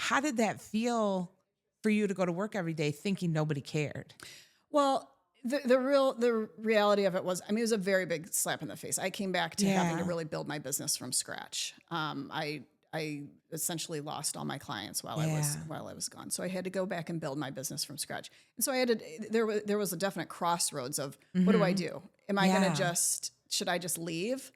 how did that feel for you to go to work every day thinking nobody cared? Well, the reality of it was, I mean, it was a very big slap in the face. I came back to having to really build my business from scratch. I essentially lost all my clients while I was gone. So I had to go back and build my business from scratch. And so I had to, there was a definite crossroads of what do I do? Am I going to should I just leave?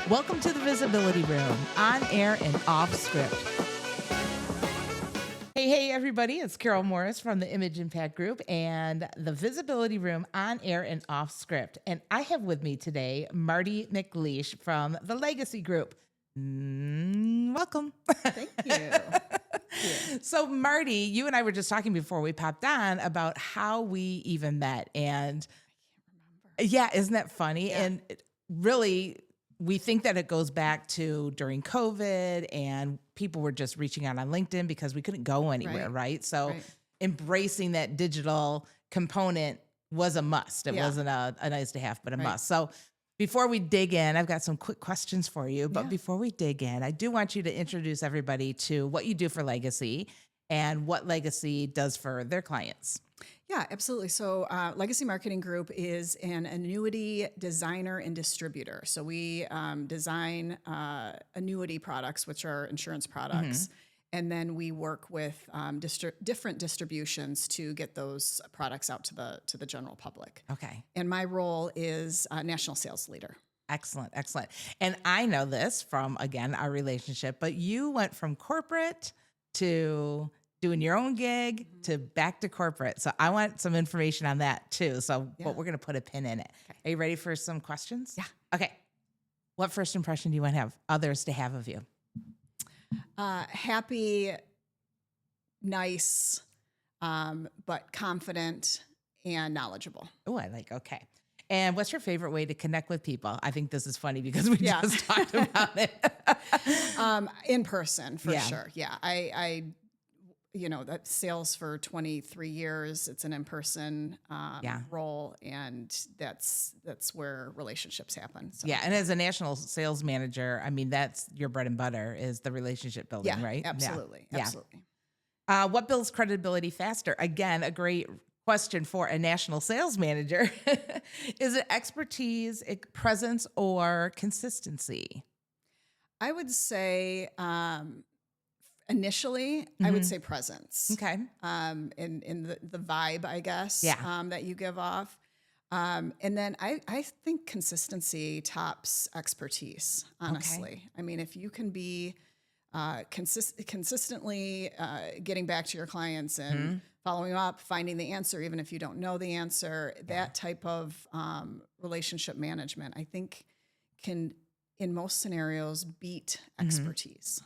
Welcome to the Visibility Room, on air and off script. Hey, everybody. It's Karyl Morris from the Image Impact Group and the Visibility Room, on air and off script. And I have with me today Marti McLeish from the Legacy Group. Welcome. Thank you. So, Marti, you and I were just talking before we popped on about how we even met. And I can't remember. yeah, isn't that funny? Yeah. And really, we think that it goes back to during COVID and people were just reaching out on LinkedIn because we couldn't go anywhere, right? So embracing that digital component was a must. It wasn't a nice to have, but a must. So before we dig in, I've got some quick questions for you. But before we dig in, I do want you to introduce everybody to what you do for Legacy and what Legacy does for their clients. Yeah, absolutely. So Legacy Marketing Group is an annuity designer and distributor. So we design annuity products, which are insurance products. And then we work with different distributions to get those products out to the general public. Okay. And my role is national sales leader. Excellent, excellent. And I know this from, again, our relationship, but you went from corporate to doing your own gig to back to corporate. So I want some information on that too. So but we're going to put a pin in it. Okay. Are you ready for some questions? Yeah. Okay. What first impression do you want to have others to have of you? Happy, nice, but confident and knowledgeable. Oh, I like, okay. And what's your favorite way to connect with people? I think this is funny because we just talked about it. In person, for sure. Yeah. I that sales for 23 years, it's an in-person role, and that's where relationships happen. So. Yeah, and as a national sales manager, I mean, that's your bread and butter is the relationship building, right? Absolutely. Yeah. Absolutely. What builds credibility faster? Again, a great question for a national sales manager. Is it expertise, presence, or consistency? I would say initially, I would say presence. Okay. In the vibe, I guess, that you give off. And then I think consistency tops expertise, honestly. Okay. I mean, if you can be consistently getting back to your clients and following up, finding the answer, even if you don't know the answer, that type of relationship management, I think can, in most scenarios, beat expertise.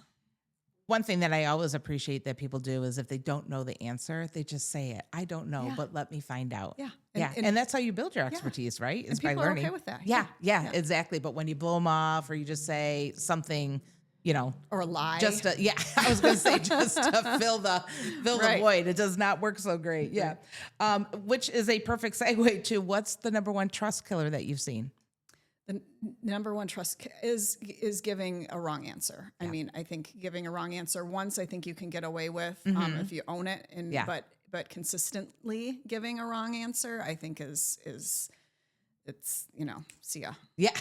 One thing that I always appreciate that people do is if they don't know the answer, they just say it. I don't know, but let me find out. Yeah. And that's how you build your expertise, right? Is by learning. Are okay with that. Yeah, exactly. But when you blow them off or you just say something, or a lie. I was going to say just to fill the void. It does not work so great. Yeah. Which is a perfect segue to what's the number one trust killer that you've seen? The number one trust is giving a wrong answer. I mean, I think giving a wrong answer once, I think you can get away with if you own it. But consistently giving a wrong answer, I think is see ya. Yeah.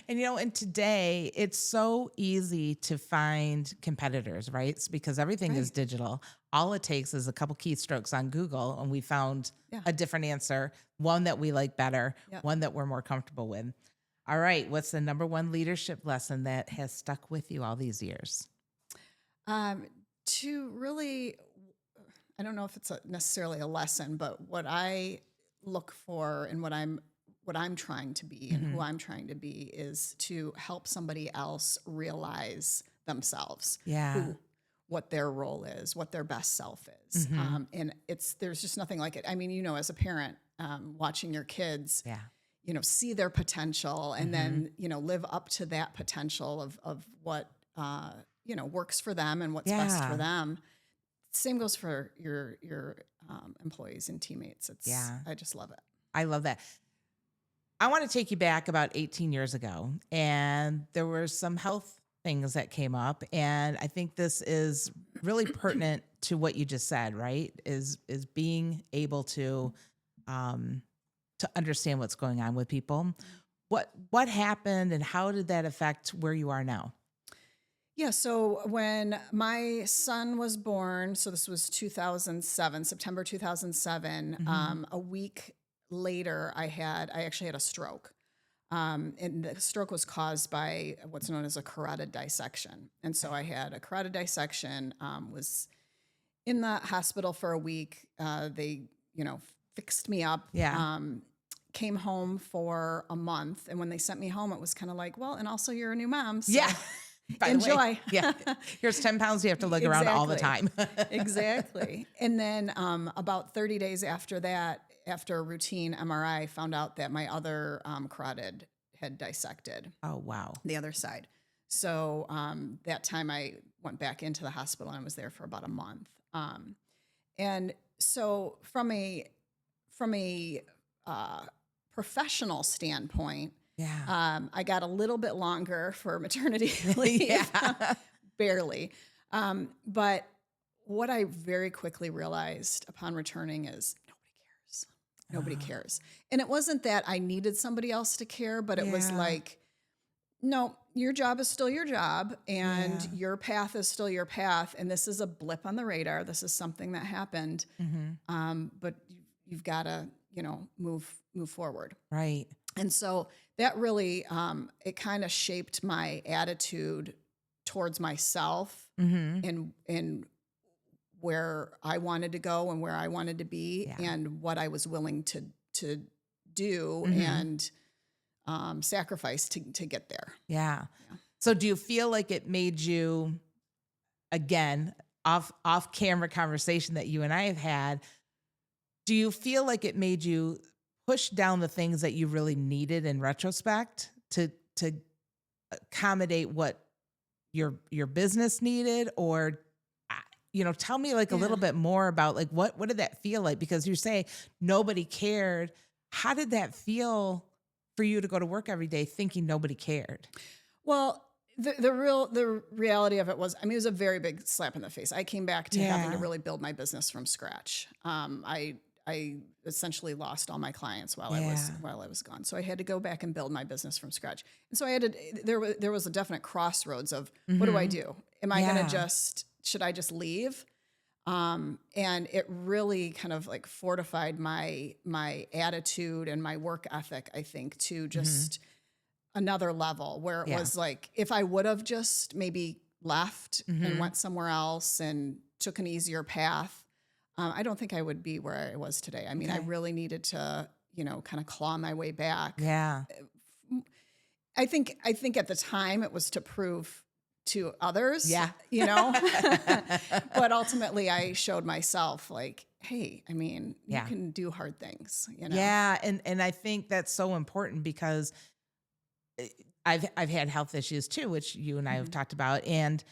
And today it's so easy to find competitors, right? It's because everything is digital. All it takes is a couple keystrokes on Google and we found a different answer, one that we like better, one that we're more comfortable with. All right. What's the number one leadership lesson that has stuck with you all these years? To really, I don't know if it's necessarily a lesson, but what I look for and what I'm trying to be and who I'm trying to be is to help somebody else realize themselves. What their role is, what their best self is. And there's just nothing like it. I mean, as a parent, watching your kids, see their potential and then, live up to that potential of what, works for them and what's best for them. same goes for your employees and teammates. I just love it. I love that. I want to take you back about 18 years ago, and there were some health things that came up, and I think this is really pertinent to what you just said, right? Is being able to understand what's going on with people. What happened, and how did that affect where you are now? Yeah, so when my son was born, so this was 2007, September 2007, a week later, I actually had a stroke. And the stroke was caused by what's known as a carotid dissection. And so I had a carotid dissection, was in the hospital for a week. They, fixed me up. Yeah. Came home for a month. And when they sent me home, it was kind of like, well, and also you're a new mom. So Yeah. enjoy. Yeah. Here's 10 pounds you have to lug around all the time. Exactly. And then about 30 days after that, after a routine MRI, found out that my other carotid had dissected. Oh, wow. The other side. So that time I went back into the hospital and I was there for about a month. And so from a professional standpoint, I got a little bit longer for maternity leave, barely. But what I very quickly realized upon returning is nobody cares. And it wasn't that I needed somebody else to care, but it was like, no, your job is still your job, and your path is still your path. And this is a blip on the radar. This is something that happened. But you've got to, move forward. Right. And so that really, it kind of shaped my attitude towards myself and where I wanted to go and where I wanted to be and what I was willing to do and sacrifice to get there. Yeah. So do you feel like it made you, again, off camera conversation that you and I have had, do you feel like it made you push down the things that you really needed in retrospect to accommodate what your business needed? Or tell me like a little bit more about like what did that feel like? Because you say nobody cared. How did that feel for you to go to work every day thinking nobody cared? Well, the reality of it was, it was a very big slap in the face. I came back to having to really build my business from scratch. I essentially lost all my clients while I was gone. So I had to go back and build my business from scratch. And so I had to, there was a definite crossroads of what do I do? Am I going to should I just leave? And it really kind of like fortified my attitude and my work ethic, I think, to just another level where it was like, if I would have just maybe left and went somewhere else and took an easier path, I don't think I would be where I was today. I really needed to, kind of claw my way back. Yeah. I think at the time it was to prove to others, but ultimately I showed myself like, hey, you can do hard things, Yeah. And I think that's so important because I've had health issues too, which you and I have talked about. And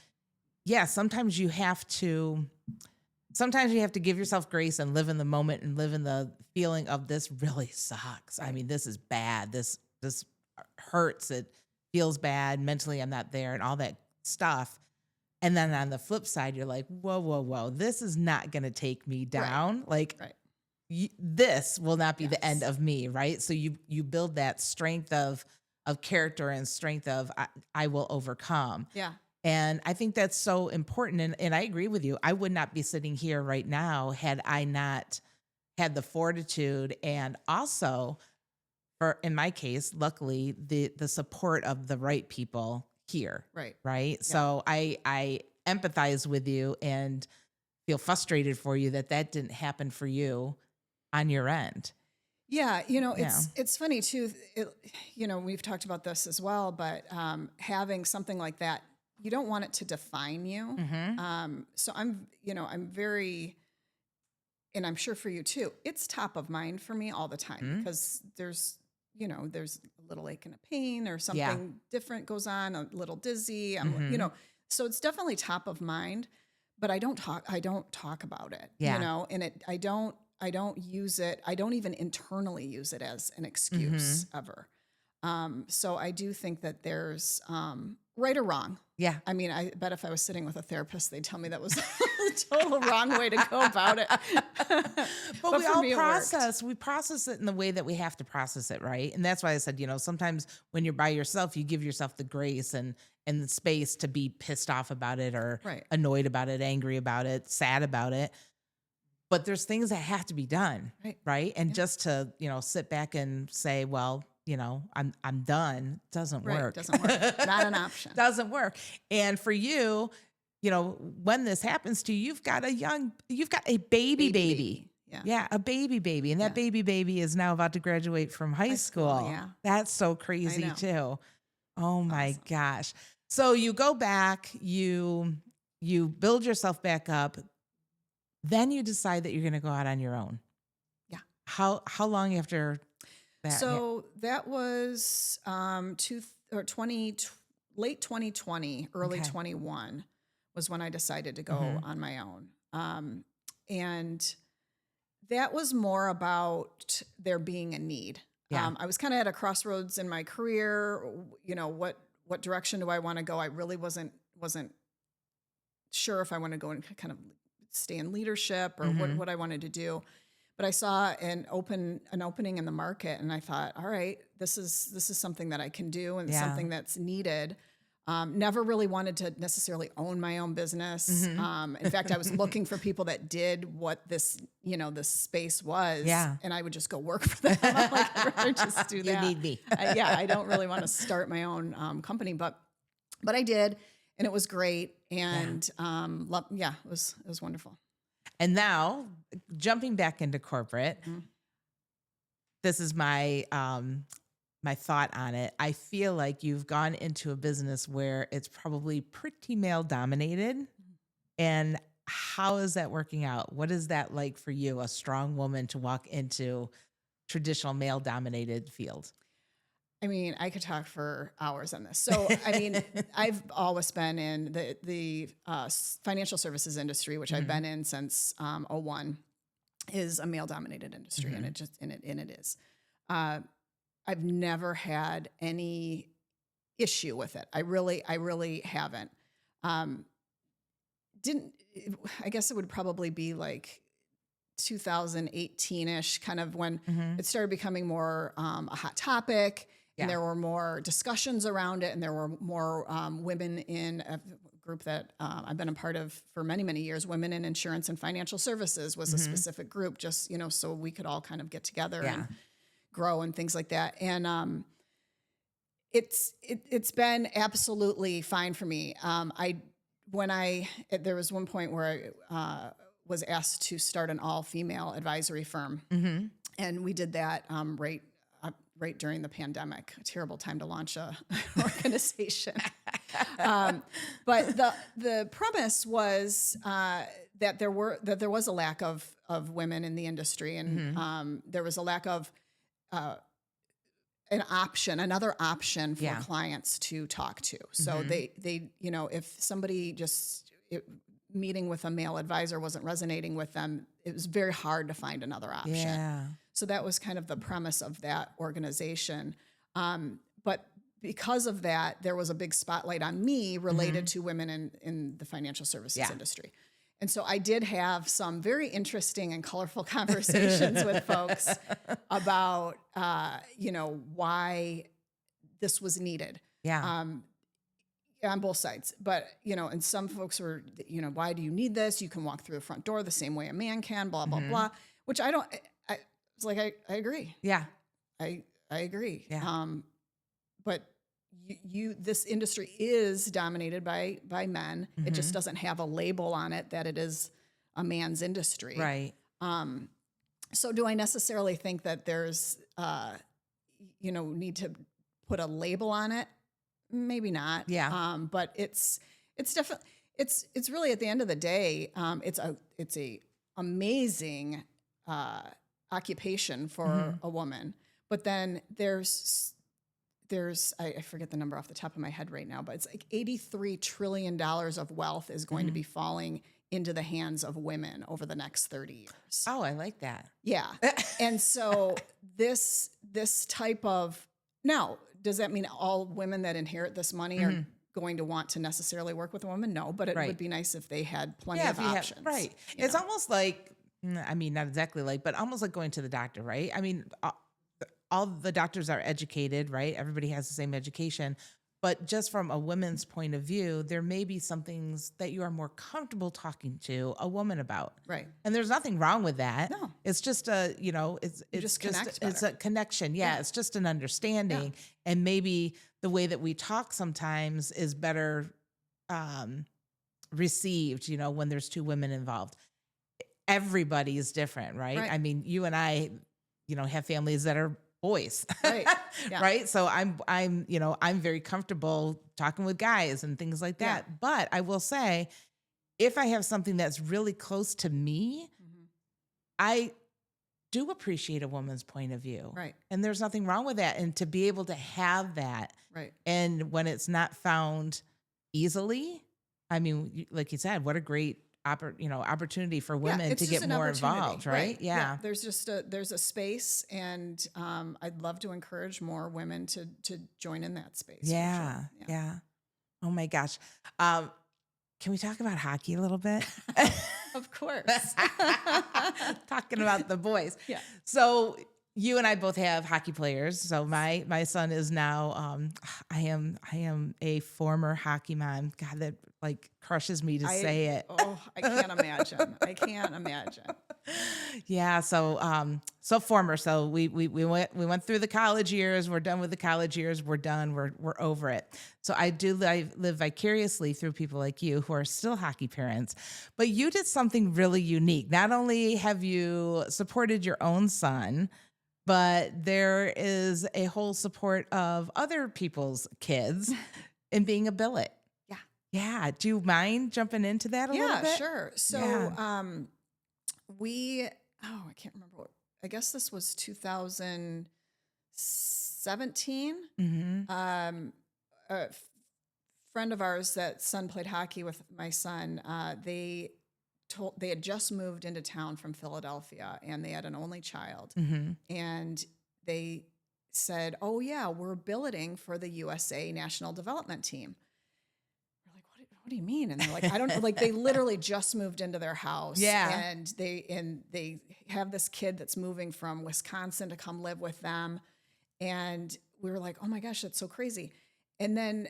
sometimes you have to give yourself grace and live in the moment and live in the feeling of this really sucks. This is bad. This hurts. It feels bad. Mentally, I'm not there and all that stuff. And then on the flip side, you're like, whoa. This is not going to take me down. This will not be the end of me. Right. So you build that strength of character and strength of I will overcome. Yeah. And I think that's so important. And I agree with you. I would not be sitting here right now had I not had the fortitude and also, in my case, luckily, the support of the right people here. Right. Right. Yeah. So I empathize with you and feel frustrated for you that didn't happen for you on your end. Yeah. It's funny too. We've talked about this as well, but having something like that, you don't want it to define you. So I'm very, and I'm sure for you too, it's top of mind for me all the time because there's a little ache and a pain or something different goes on, a little dizzy, so it's definitely top of mind. but I don't talk about it, Yeah. you know, and I don't use it. I don't even internally use it as an excuse ever. So I do think that there's right or wrong. Yeah. I mean, I bet if I was sitting with a therapist, they'd tell me that was the total wrong way to go about it. But we for all me, we process it in the way that we have to process it, right? And that's why I said, sometimes when you're by yourself, you give yourself the grace and the space to be pissed off about it or Right. annoyed about it, angry about it, sad about it. But there's things that have to be done, right? And just to, sit back and say, well, I'm done, doesn't work. Doesn't work. Not an option. Doesn't work. And for you, when this happens to you, you've got a baby. Yeah, a baby. And that baby is now about to graduate from high school. Yeah. That's so crazy too. Oh my gosh. So you go back, you build yourself back up, then you decide that you're going to go out on your own. Yeah. How long after that? So that was late 2020, early 21 was when I decided to go on my own. And that was more about there being a need. Yeah. I was kind of at a crossroads in my career. What direction do I want to go? I really wasn't sure if I want to go and kind of stay in leadership or what I wanted to do. But I saw an opening in the market, and I thought, all right, this is something that I can do and something that's needed. Never really wanted to necessarily own my own business. In fact, I was looking for people that did what this space was. Yeah. And I would just go work for them. I'm like, I'd rather just do that. You need me. I don't really want to start my own company, but I did, and it was great. And it was wonderful. And now, jumping back into corporate, this is my my thought on it. I feel like you've gone into a business where it's probably pretty male dominated. And how is that working out? What is that like for you, a strong woman, to walk into traditional male dominated field? I mean, I could talk for hours on this. So, I mean, I've always been in the financial services industry, which I've been in since 01, is a male dominated industry, and it is. I've never had any issue with it. I really haven't. I guess it would probably be like 2018-ish, kind of when it started becoming more a hot topic. And there were more discussions around it, and there were more women in a group that I've been a part of for many, many years. Women in Insurance and Financial Services was a specific group, just so we could all kind of get together and grow and things like that. And it's been absolutely fine for me. There was one point where I was asked to start an all-female advisory firm, and we did that right during the pandemic. A terrible time to launch an organization. But the premise was that there was a lack of women in the industry, and there was a lack of another option for clients to talk to. So they if somebody meeting with a male advisor wasn't resonating with them, it was very hard to find another option. Yeah. So that was kind of the premise of that organization. But because of that, there was a big spotlight on me related to women in the financial services industry. And so I did have some very interesting and colorful conversations with folks about, why this was needed. Yeah. On both sides. But, and some folks were, why do you need this? You can walk through the front door the same way a man can, blah, blah, blah, which I don't, it's like, I agree. Yeah. I agree. Yeah. But this industry is dominated by men. It just doesn't have a label on it that it is a man's industry. Right. So do I necessarily think that there's, need to put a label on it? Maybe not. Yeah. But it's definitely, it's really at the end of the day, it's a amazing, occupation for a woman. But then there's I forget the number off the top of my head right now, but it's like $83 trillion of wealth is going to be falling into the hands of women over the next 30 years. Oh, I like that. Yeah. And so this type of, now, does that mean all women that inherit this money are going to want to necessarily work with a woman? No, but it would be nice if they had plenty of options. Right. It's almost like, I mean, not exactly like, but almost like going to the doctor, right? I mean, all the doctors are educated, right? Everybody has the same education. But just from a woman's point of view, there may be some things that you are more comfortable talking to a woman about. Right. And there's nothing wrong with that. No. It's just it's just connect it's a connection. Yeah, it's just an understanding. Yeah. And maybe the way that we talk sometimes is better received, when there's two women involved. Everybody is different, right? I mean, you and I, have families that are boys, right? Yeah. Right. So I'm very comfortable talking with guys and things like that. Yeah. But I will say, if I have something that's really close to me, I do appreciate a woman's point of view. Right. And there's nothing wrong with that. And to be able to have that, right. And when it's not found easily, I mean, like you said, what a great opportunity for women to get more involved, right? Yeah. There's a space, and I'd love to encourage more women to join in that space. Yeah. Sure. Yeah. Oh my gosh. Can we talk about hockey a little bit? Of course. Talking about the boys. Yeah. So you and I both have hockey players. So my son is now, I am a former hockey mom. God, that crushes me to say it. Oh, I can't imagine. Yeah. So, former. So we went through the college years. We're done with the college years. We're done. We're over it. So I do live vicariously through people like you who are still hockey parents, but you did something really unique. Not only have you supported your own son, but there is a whole support of other people's kids in being a billet. Yeah. Yeah. Do you mind jumping into that a little bit? Yeah, sure. So, I can't remember I guess this was 2017. A friend of ours that son played hockey with my son, they had just moved into town from Philadelphia, and they had an only child. And they said, "Oh yeah, we're billeting for the USA National Development Team." We're like, "What do you mean?" And they're like, "I don't know." Like, they literally just moved into their house, and they have this kid that's moving from Wisconsin to come live with them, and we were like, "Oh my gosh, that's so crazy!" And then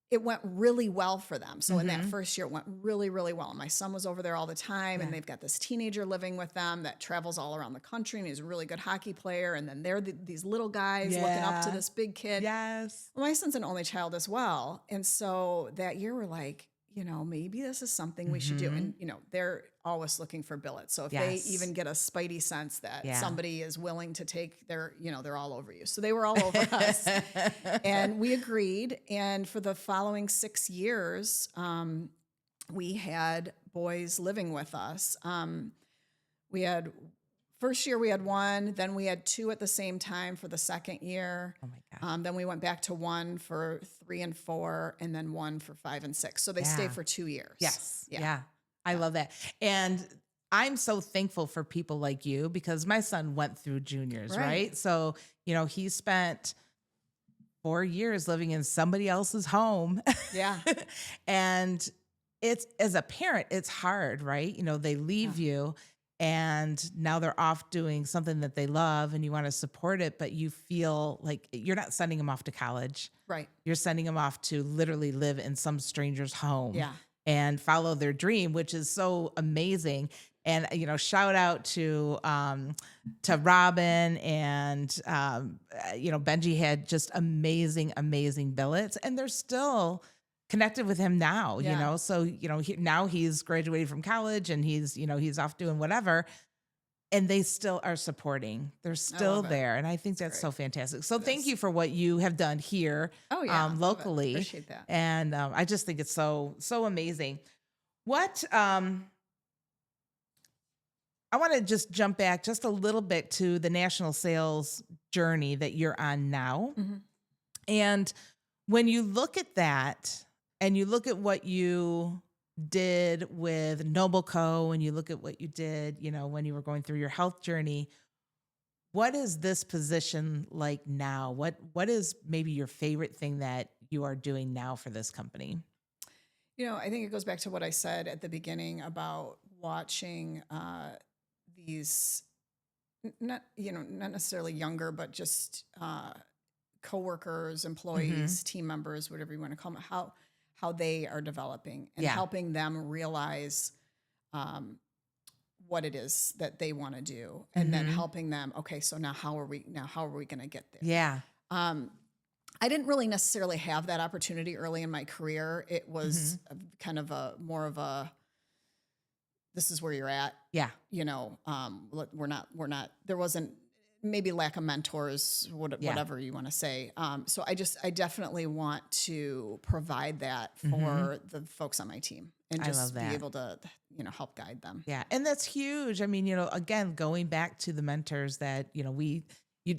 it went really well for them. So in that first year, it went really, really well. And my son was over there all the time, and they've got this teenager living with them that travels all around the country, and he's a really good hockey player. And then they're these little guys looking up to this big kid. Yes. Well, my son's an only child as well. And so that year we're like, maybe this is something we should do. And, they're always looking for billets. So if they even get a spidey sense that somebody is willing to take they're all over you. So they were all over us, and we agreed. And for the following 6 years, we had boys living with us. First year we had one, then we had two at the same time for the second year. Oh my God. Then we went back to one for 3 and 4, and then one for 5 and 6. So they stayed for 2 years. Yes. Yeah. I love that. And I'm so thankful for people like you, because my son went through juniors, right? So, he spent 4 years living in somebody else's home. Yeah. And as a parent, it's hard, right? They leave you, and now they're off doing something that they love, and you want to support it, but you feel like you're not sending them off to college. Right. You're sending them off to literally live in some stranger's home. Yeah. And follow their dream, which is so amazing. And, shout out to Robin and, Benji had just amazing billets, and they're still connected with him now, so, now he's graduated from college, and he's off doing whatever, and they still are supporting. They're still there. And I think that's so fantastic. So thank you for what you have done here locally. Appreciate that. And I just think it's so amazing. What I want to just jump back just a little bit to the national sales journey that you're on now. And when you look at that, and you look at what you did with Noble Co. and you look at what you did, when you were going through your health journey, what is this position like now? What is maybe your favorite thing that you are doing now for this company? I think it goes back to what I said at the beginning about watching these, not necessarily younger, but just coworkers, employees, team members, whatever you want to call them, how they are developing and helping them realize what it is that they want to do, and then helping them. Okay, so now how are we going to get there? Yeah. I didn't really necessarily have that opportunity early in my career. It was kind of more of a, this is where you're at. Yeah. We're not, there wasn't, maybe lack of mentors, whatever you want to say. So I definitely want to provide that for the folks on my team and just be able to, help guide them. Yeah. And that's huge. I mean, again, going back to the mentors that, you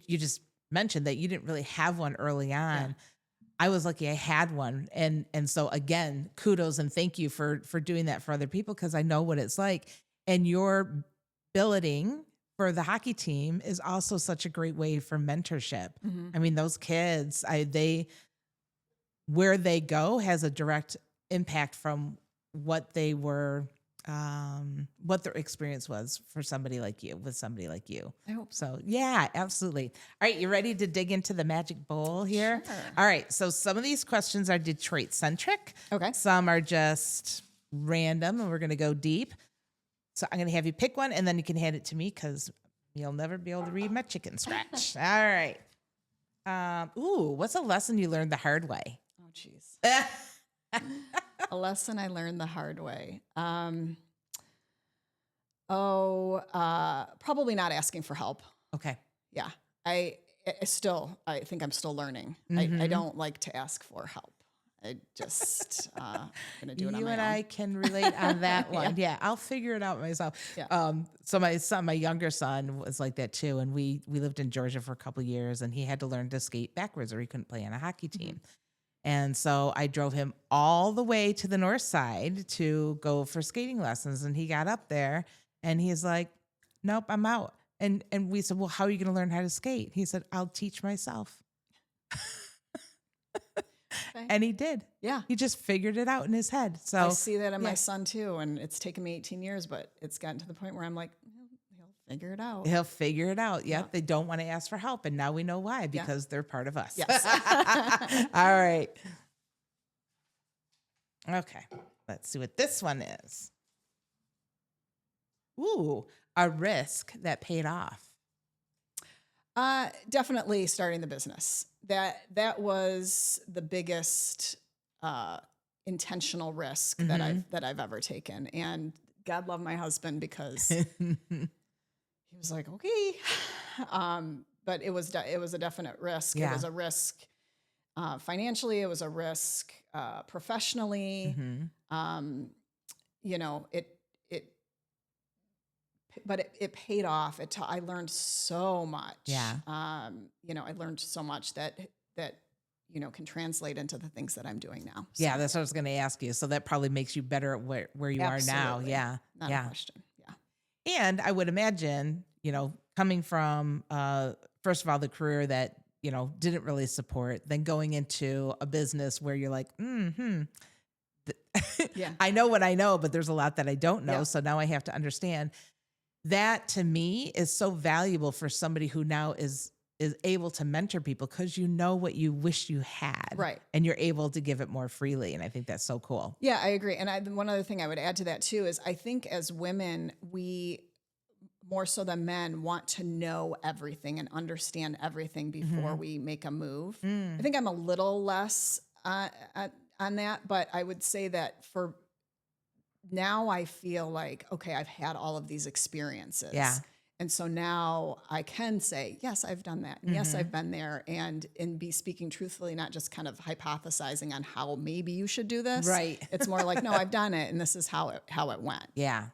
just mentioned that you didn't really have one early on. Yeah. I was lucky I had one. And so again, kudos and thank you for doing that for other people, because I know what it's like. And your billeting for the hockey team is also such a great way for mentorship. I mean, those kids, where they go has a direct impact from what they were, what their experience was for somebody like you, with somebody like you. I hope so. Yeah, absolutely. All right. You ready to dig into the magic bowl here? Sure. All right. So some of these questions are Detroit centric. Okay. Some are just random, and we're going to go deep. So I'm going to have you pick one, and then you can hand it to me, because you'll never be able to read my chicken scratch. All right. What's a lesson you learned the hard way? Oh, geez. A lesson I learned the hard way. Probably not asking for help. Okay. Yeah. I think I'm still learning. I don't like to ask for help. I just gonna do it on my own. You and I can relate on that one. Yeah, I'll figure it out myself. Yeah. So my younger son was like that too, and we lived in Georgia for a couple of years, and he had to learn to skate backwards, or he couldn't play on a hockey team. And so I drove him all the way to the north side to go for skating lessons, and he got up there, and he's like, "Nope, I'm out." And we said, "Well, how are you going to learn how to skate?" He said, "I'll teach myself." Okay. And he did. Yeah. He just figured it out in his head. So I see that in my son too. And it's taken me 18 years, but it's gotten to the point where I'm like, he'll figure it out. He'll figure it out. Yep. Yeah. They don't want to ask for help. And now we know why, because they're part of us. Yes. All right. Okay. Let's see what this one is. Ooh, a risk that paid off. Definitely starting the business. That was the biggest intentional risk that I've ever taken. And God love my husband, because he was like, okay. But it was a definite risk. Yeah. It was a risk financially. It was a risk professionally. But it paid off. I learned so much. Yeah. I learned so much that can translate into the things that I'm doing now. So. Yeah, that's what I was going to ask you. So that probably makes you better at where you are now. Yeah. Not a question. Yeah. And I would imagine, coming from, first of all, the career that, didn't really support, then going into a business where you're like, yeah. I know what I know, but there's a lot that I don't know. Yeah. So now I have to understand. That to me is so valuable for somebody who now is able to mentor people, because you know what you wish you had, right? And you're able to give it more freely. And I think that's so cool. Yeah, I agree. And one other thing I would add to that too is I think as women, we more so than men want to know everything and understand everything before we make a move. I think I'm a little less on that, but I would say that for now I feel like, okay, I've had all of these experiences. Yeah. And so now I can say, yes, I've done that. And yes, I've been there, and be speaking truthfully, not just kind of hypothesizing on how maybe you should do this. Right. It's more like, no, I've done it, and this is how it went. Yeah.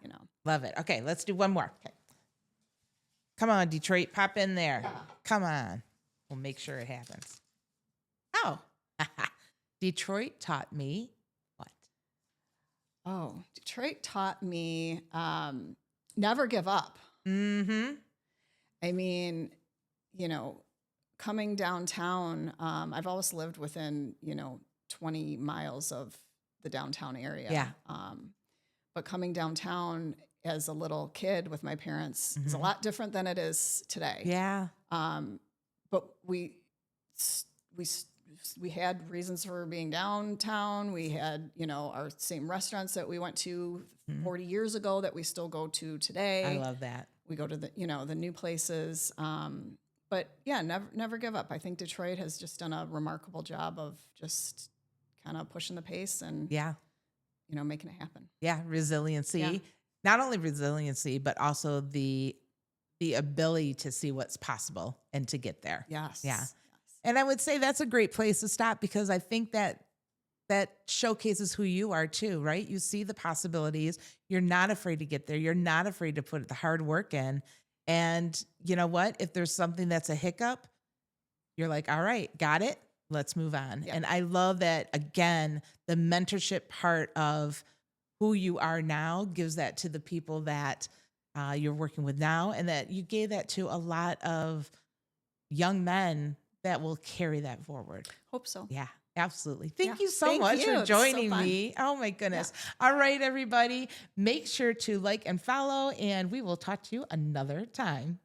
Love it. Okay. Let's do one more. Okay. Come on, Detroit, pop in there. Yeah. Come on. We'll make sure it happens. Oh, Detroit taught me Oh, Detroit taught me never give up. Mm-hmm. I mean, you know, coming downtown, I've always lived within, 20 miles of the downtown area. Yeah. But coming downtown as a little kid with my parents is a lot different than it is today. Yeah. But we had reasons for being downtown. We had, our same restaurants that we went to 40 years ago that we still go to today. I love that. We go to the, the new places. But yeah, never give up. I think Detroit has just done a remarkable job of just kind of pushing the pace and, making it happen. Yeah. Resiliency. Yeah. Not only resiliency, but also the ability to see what's possible and to get there. Yes. Yeah. Yes. And I would say that's a great place to stop, because I think that showcases who you are too, right? You see the possibilities. You're not afraid to get there. You're not afraid to put the hard work in. And you know what? If there's something that's a hiccup, you're like, all right, got it. Let's move on. Yeah. And I love that, again, the mentorship part of who you are now gives that to the people that you're working with now, and that you gave that to a lot of young men that will carry that forward. Hope so. Yeah, absolutely. Thank Yeah. you so Thank much you. for It's so joining fun. me. Oh my goodness. Yeah. All right, everybody. Make sure to like and follow, and we will talk to you another time.